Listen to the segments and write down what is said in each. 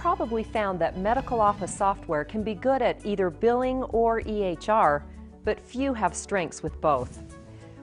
probably found that medical office software can be good at either billing or EHR, but few have strengths with both.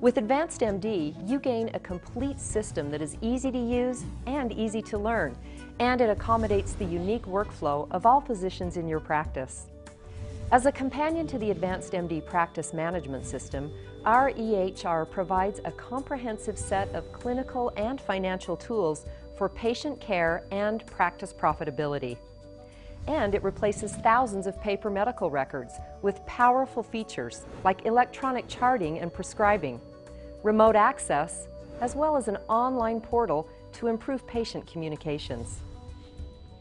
With Advanced MD, you gain a complete system that is easy to use and easy to learn, and it accommodates the unique workflow of all physicians in your practice. As a companion to the Advanced MD practice management system, our EHR provides a comprehensive set of clinical and financial tools for patient care and practice profitability. And it replaces thousands of paper medical records with powerful features like electronic charting and prescribing, remote access, as well as an online portal to improve patient communications.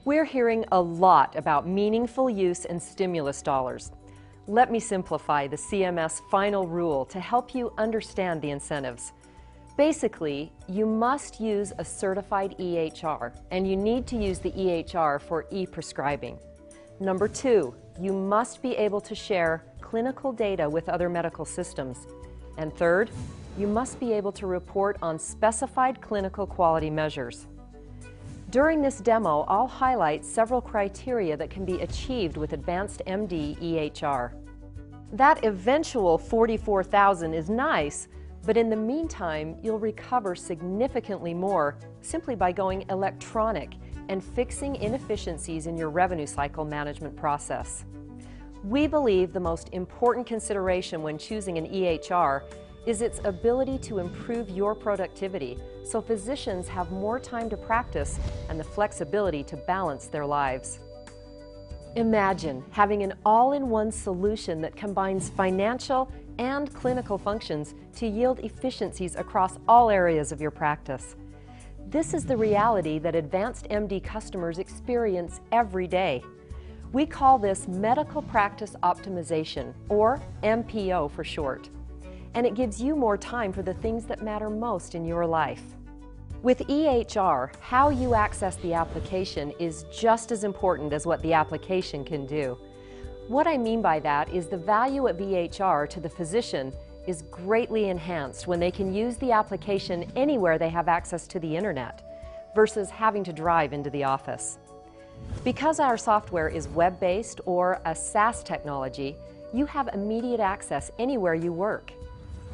We're hearing a lot about meaningful use and stimulus dollars. Let me simplify the CMS final rule to help you understand the incentives. Basically, you must use a certified EHR, and you need to use the EHR for e-prescribing. Number 2, you must be able to share clinical data with other medical systems. And third, you must be able to report on specified clinical quality measures. During this demo, I'll highlight several criteria that can be achieved with Advanced MD EHR. That eventual $44,000 is nice, but in the meantime, you'll recover significantly more simply by going electronic and fixing inefficiencies in your revenue cycle management process. We believe the most important consideration when choosing an EHR is its ability to improve your productivity so physicians have more time to practice and the flexibility to balance their lives. Imagine having an all-in-one solution that combines financial and clinical functions to yield efficiencies across all areas of your practice. This is the reality that Advanced MD customers experience every day. We call this Medical Practice Optimization, or MPO for short. And it gives you more time for the things that matter most in your life. With EHR, how you access the application is just as important as what the application can do. What I mean by that is the value of EHR to the physician is greatly enhanced when they can use the application anywhere they have access to the internet versus having to drive into the office. Because our software is web-based or a SaaS technology, you have immediate access anywhere you work.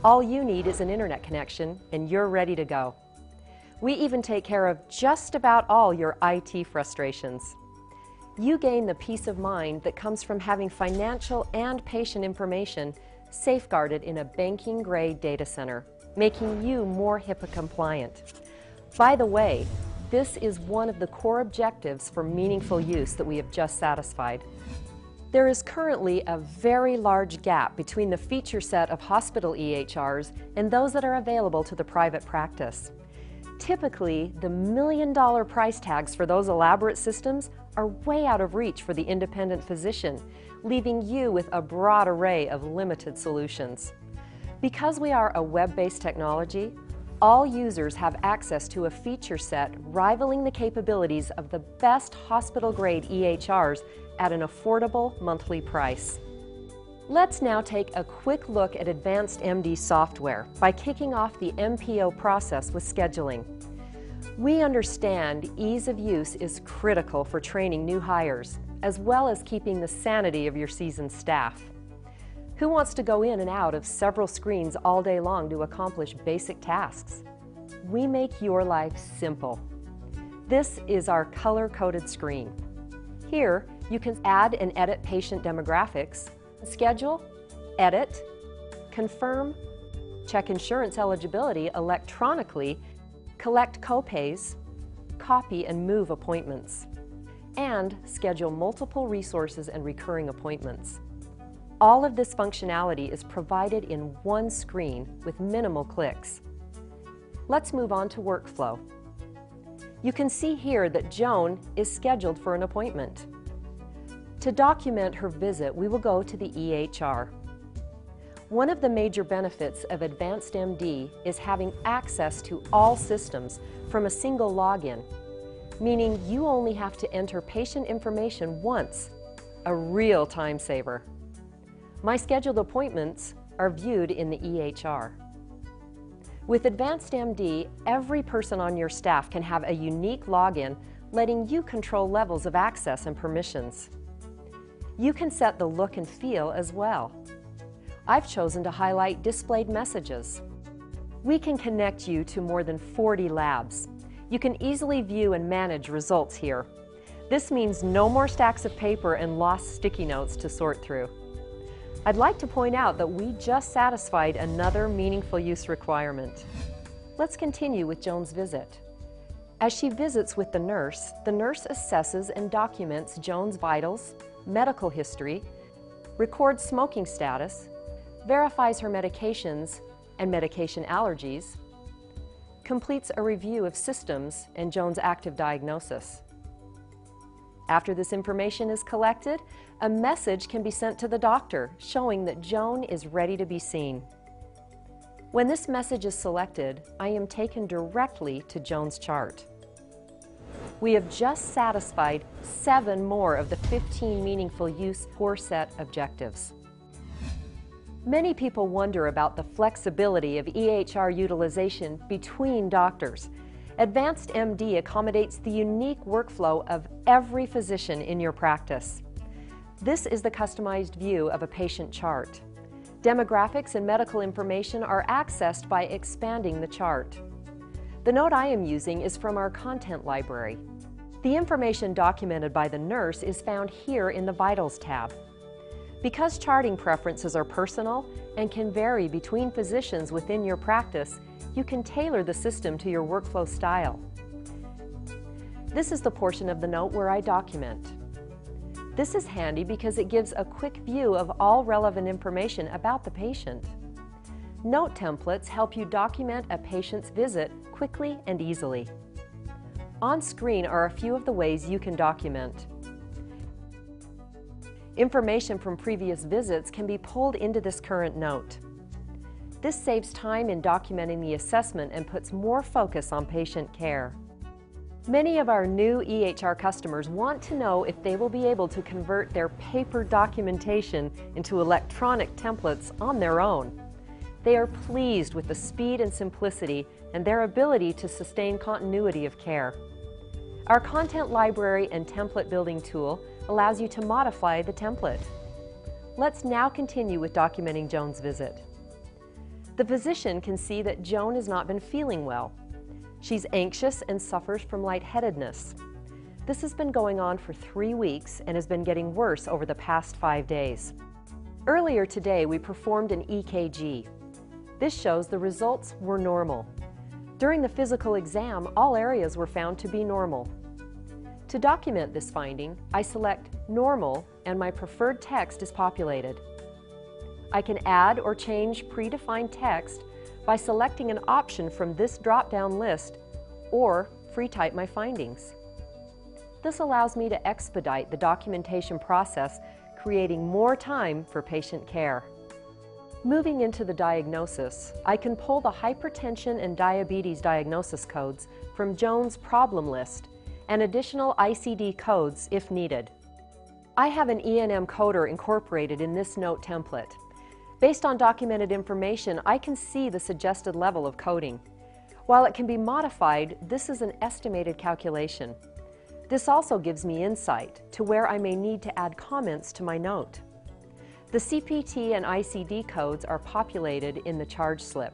All you need is an internet connection and you're ready to go. We even take care of just about all your IT frustrations. You gain the peace of mind that comes from having financial and patient information safeguarded in a banking-grade data center, making you more HIPAA compliant. By the way, this is one of the core objectives for meaningful use that we have just satisfied. There is currently a very large gap between the feature set of hospital EHRs and those that are available to the private practice. Typically, the million-dollar price tags for those elaborate systems are way out of reach for the independent physician, leaving you with a broad array of limited solutions. Because we are a web-based technology, all users have access to a feature set rivaling the capabilities of the best hospital-grade EHRs at an affordable monthly price. Let's now take a quick look at Advanced MD software by kicking off the MPO process with scheduling. We understand ease of use is critical for training new hires, as well as keeping the sanity of your seasoned staff. Who wants to go in and out of several screens all day long to accomplish basic tasks? We make your life simple. This is our color-coded screen. Here, you can add and edit patient demographics, schedule, edit, confirm, check insurance eligibility electronically, collect copays, copy and move appointments, and schedule multiple resources and recurring appointments. All of this functionality is provided in one screen with minimal clicks. Let's move on to workflow. You can see here that Joan is scheduled for an appointment. To document her visit, we will go to the EHR. One of the major benefits of Advanced MD is having access to all systems from a single login, meaning you only have to enter patient information once, a real time saver. My scheduled appointments are viewed in the EHR. With Advanced MD, every person on your staff can have a unique login letting you control levels of access and permissions. You can set the look and feel as well. I've chosen to highlight displayed messages. We can connect you to more than 40 labs. You can easily view and manage results here. This means no more stacks of paper and lost sticky notes to sort through. I'd like to point out that we just satisfied another meaningful use requirement. Let's continue with Joan's visit. As she visits with the nurse assesses and documents Joan's vitals, medical history, records smoking status, verifies her medications and medication allergies, completes a review of systems and Joan's active diagnosis. After this information is collected, a message can be sent to the doctor showing that Joan is ready to be seen. When this message is selected, I am taken directly to Joan's chart. We have just satisfied 7 more of the 15 meaningful use core set objectives. Many people wonder about the flexibility of EHR utilization between doctors. Advanced MD accommodates the unique workflow of every physician in your practice. This is the customized view of a patient chart. Demographics and medical information are accessed by expanding the chart. The note I am using is from our content library. The information documented by the nurse is found here in the Vitals tab. Because charting preferences are personal and can vary between physicians within your practice, you can tailor the system to your workflow style. This is the portion of the note where I document. This is handy because it gives a quick view of all relevant information about the patient. Note templates help you document a patient's visit quickly and easily. On screen are a few of the ways you can document. Information from previous visits can be pulled into this current note. This saves time in documenting the assessment and puts more focus on patient care. Many of our new EHR customers want to know if they will be able to convert their paper documentation into electronic templates on their own. They are pleased with the speed and simplicity and their ability to sustain continuity of care. Our content library and template building tool allows you to modify the template. Let's now continue with documenting Joan's visit. The physician can see that Joan has not been feeling well. She's anxious and suffers from lightheadedness. This has been going on for 3 weeks and has been getting worse over the past 5 days. Earlier today, we performed an EKG. This shows the results were normal. During the physical exam, all areas were found to be normal. To document this finding, I select Normal and my preferred text is populated. I can add or change predefined text by selecting an option from this drop-down list or free type my findings. This allows me to expedite the documentation process, creating more time for patient care. Moving into the diagnosis, I can pull the hypertension and diabetes diagnosis codes from Joan's problem list and additional ICD codes if needed. I have an E&M coder incorporated in this note template. Based on documented information, I can see the suggested level of coding. While it can be modified, this is an estimated calculation. This also gives me insight to where I may need to add comments to my note. The CPT and ICD codes are populated in the charge slip.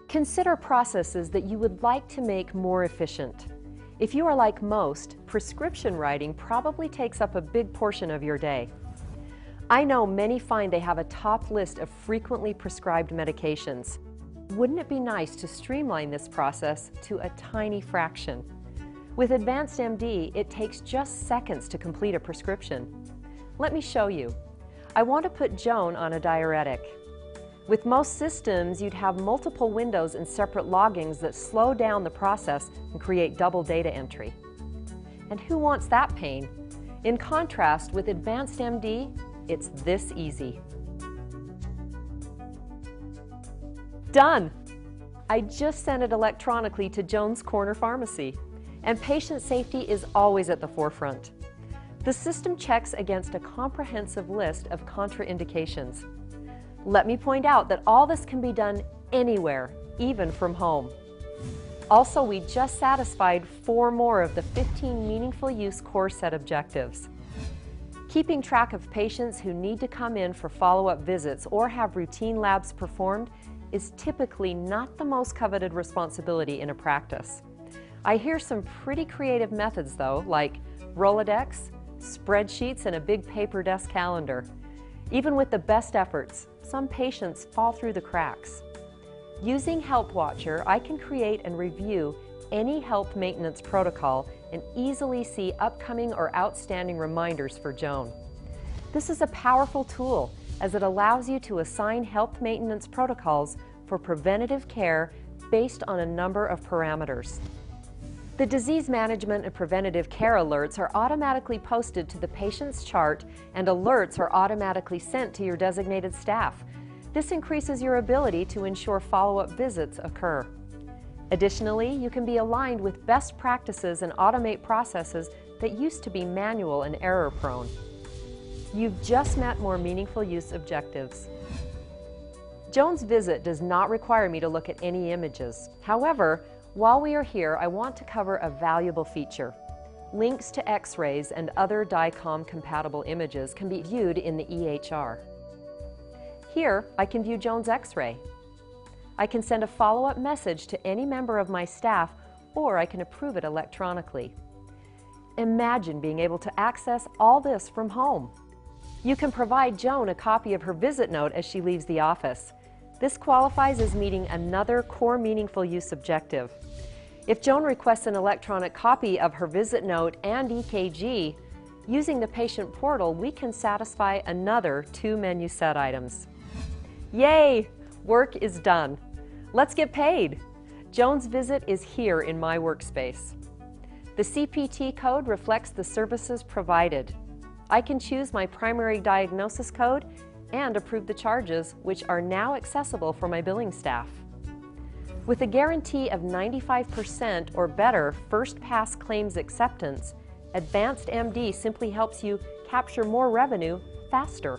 Consider processes that you would like to make more efficient. If you are like most, prescription writing probably takes up a big portion of your day. I know many find they have a top list of frequently prescribed medications. Wouldn't it be nice to streamline this process to a tiny fraction? With Advanced MD, it takes just seconds to complete a prescription. Let me show you. I want to put Joan on a diuretic. With most systems, you'd have multiple windows and separate loggings that slow down the process and create double data entry. And who wants that pain? In contrast, with Advanced MD, it's this easy. Done! I just sent it electronically to Joan's Corner Pharmacy, and patient safety is always at the forefront. The system checks against a comprehensive list of contraindications. Let me point out that all this can be done anywhere, even from home. Also, we just satisfied 4 more of the 15 meaningful use core set objectives. Keeping track of patients who need to come in for follow-up visits or have routine labs performed is typically not the most coveted responsibility in a practice. I hear some pretty creative methods though, like Rolodex, spreadsheets, and a big paper desk calendar. Even with the best efforts, some patients fall through the cracks. Using Health Watcher, I can create and review any health maintenance protocol and easily see upcoming or outstanding reminders for Joan. This is a powerful tool as it allows you to assign health maintenance protocols for preventative care based on a number of parameters. The disease management and preventative care alerts are automatically posted to the patient's chart, and alerts are automatically sent to your designated staff. This increases your ability to ensure follow-up visits occur. Additionally, you can be aligned with best practices and automate processes that used to be manual and error-prone. You've just met more meaningful use objectives. Joan's visit does not require me to look at any images. However, while we are here, I want to cover a valuable feature. Links to X-rays and other DICOM-compatible images can be viewed in the EHR. Here, I can view Joan's X-ray. I can send a follow-up message to any member of my staff, or I can approve it electronically. Imagine being able to access all this from home. You can provide Joan a copy of her visit note as she leaves the office. This qualifies as meeting another core meaningful use objective. If Joan requests an electronic copy of her visit note and EKG, using the patient portal, we can satisfy another 2 menu set items. Yay! Work is done. Let's get paid. Joan's visit is here in my workspace. The CPT code reflects the services provided. I can choose my primary diagnosis code and approve the charges, which are now accessible for my billing staff. With a guarantee of 95% or better first-pass claims acceptance, Advanced MD simply helps you capture more revenue faster.